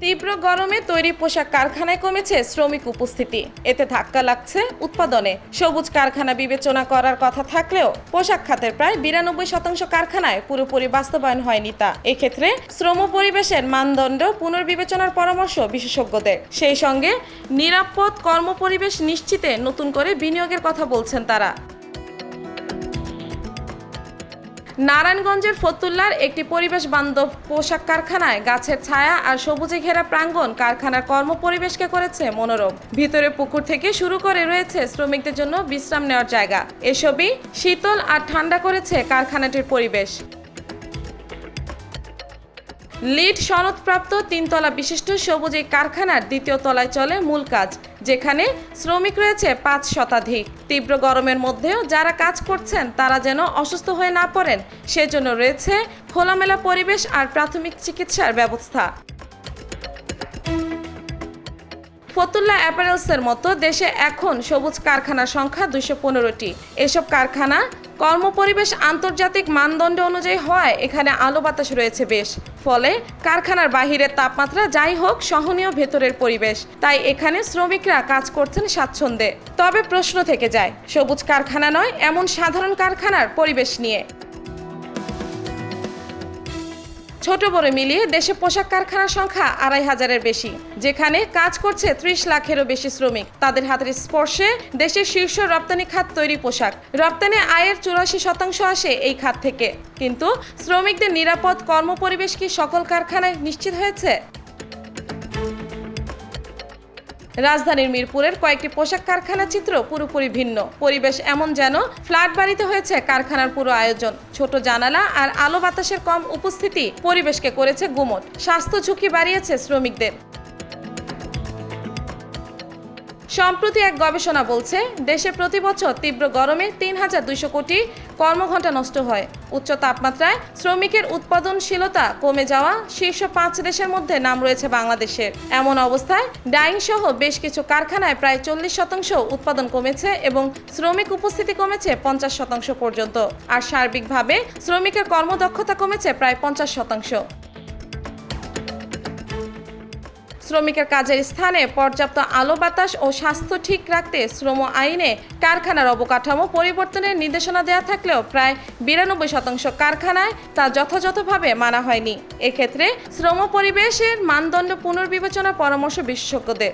তীব্র গরমে তৈরি পোশাক কারখানায় কমেছে শ্রমিক উপস্থিতি, এতে ধাক্কা লাগছে উৎপাদনে। সবুজ কারখানা বিবেচনা করার কথা থাকলেও পোশাক খাতের প্রায় 92% কারখানায় পুরোপুরি বাস্তবায়ন হয়নি তা। এক্ষেত্রে শ্রম পরিবেশের মানদণ্ড পুনর্বিবেচনার পরামর্শ বিশেষজ্ঞদের। সেই সঙ্গে নিরাপদ কর্মপরিবেশ নিশ্চিতে নতুন করে বিনিয়োগের কথা বলছেন তারা। নারায়ণগঞ্জের ফতুল্লার একটি পরিবেশ বান্ধব পোশাক কারখানায় গাছের ছায়া আর সবুজে ঘেরা প্রাঙ্গণ কারখানার কর্মপরিবেশকে করেছে মনোরম। ভিতরে পুকুর থেকে শুরু করে রয়েছে শ্রমিকদের জন্য বিশ্রাম নেওয়ার জায়গা। এসবই শীতল আর ঠান্ডা করেছে কারখানাটির পরিবেশ। লিড সনদপ্রাপ্ত 3 তলা বিশিষ্ট সবুজ এই কারখানার 2য় তলায় চলে মূল কাজ, যেখানে শ্রমিক রয়েছে 5 শতাধিক। তীব্র গরমের মধ্যেও যারা কাজ করছেন তারা যেন অসুস্থ হয়ে না পড়েন, সেজন্য রয়েছে খোলামেলা পরিবেশ আর প্রাথমিক চিকিৎসার ব্যবস্থা। ফতুল্লা অ্যাপারেলসের মতো দেশে এখন সবুজ কারখানার সংখ্যা 215টি। এসব কারখানা কর্মপরিবেশ আন্তর্জাতিক মানদণ্ড অনুযায়ী হওয়ায় এখানে আলো বাতাস রয়েছে বেশ। ফলে কারখানার বাহিরের তাপমাত্রা যাই হোক, সহনীয় ভেতরের পরিবেশ, তাই এখানে শ্রমিকরা কাজ করছেন স্বাচ্ছন্দ্যে। তবে প্রশ্ন থেকে যায় সবুজ কারখানা নয় এমন সাধারণ কারখানার পরিবেশ নিয়ে। ছোট বড় মিলিয়ে দেশে পোশাক কারখানার সংখ্যা 2500-এর বেশি, যেখানে কাজ করছে 30 লাখেরও বেশি শ্রমিক। তাদের হাতের স্পর্শে দেশের শীর্ষ রপ্তানি খাত তৈরি পোশাক। রপ্তানি আয়ের 84% আসে এই খাত থেকে। কিন্তু শ্রমিকদের নিরাপদ কর্মপরিবেশ কি সকল কারখানায় নিশ্চিত হয়েছে? রাজধানীর মিরপুরের কয়েকটি পোশাক কারখানার চিত্র পুরোপুরি ভিন্ন। পরিবেশ এমন যেন ফ্ল্যাট বাড়িতে হয়েছে কারখানার পুরো আয়োজন। ছোট জানালা আর আলো বাতাসের কম উপস্থিতি পরিবেশকে করেছে গুমট। স্বাস্থ্য ঝুঁকি বাড়িয়েছে শ্রমিকদের। সম্প্রতি এক গবেষণা বলছে দেশে প্রতি বছর তীব্র গরমে 3200 কোটি কর্মঘণ্টা নষ্ট হয়। উচ্চ তাপমাত্রায় শ্রমিকের উৎপাদনশীলতা কমে যাওয়া শীর্ষ 5 দেশের মধ্যে নাম রয়েছে বাংলাদেশের। এমন অবস্থায় ডাইং সহ বেশ কিছু কারখানায় প্রায় 40% উৎপাদন কমেছে এবং শ্রমিক উপস্থিতি কমেছে 50% পর্যন্ত। আর সার্বিকভাবে শ্রমিকের কর্মদক্ষতা কমেছে প্রায় 50%। শ্রমিকের কাজের স্থানে পর্যাপ্ত আলো বাতাস ও স্বাস্থ্য ঠিক রাখতে শ্রম আইনে কারখানার অবকাঠামো পরিবর্তনের নির্দেশনা দেওয়া থাকলেও প্রায় 92% কারখানায় তা যথাযথভাবে মানা হয়নি। এক্ষেত্রে শ্রম পরিবেশের মানদণ্ড পুনর্বিবেচনার পরামর্শ বিশেষজ্ঞদের।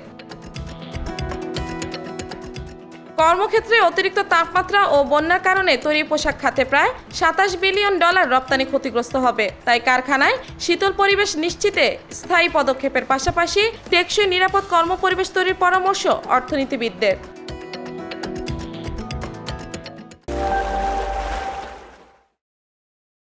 কর্মক্ষেত্রে অতিরিক্ত তাপমাত্রা ও বন্যার কারণে তৈরি পোশাক খাতে প্রায় $27 বিলিয়ন রপ্তানি ক্ষতিগ্রস্ত হবে। তাই কারখানায় শীতল পরিবেশ নিশ্চিতে স্থায়ী পদক্ষেপের পাশাপাশি টেকসই নিরাপদ কর্মপরিবেশ তৈরির পরামর্শ অর্থনীতিবিদদের।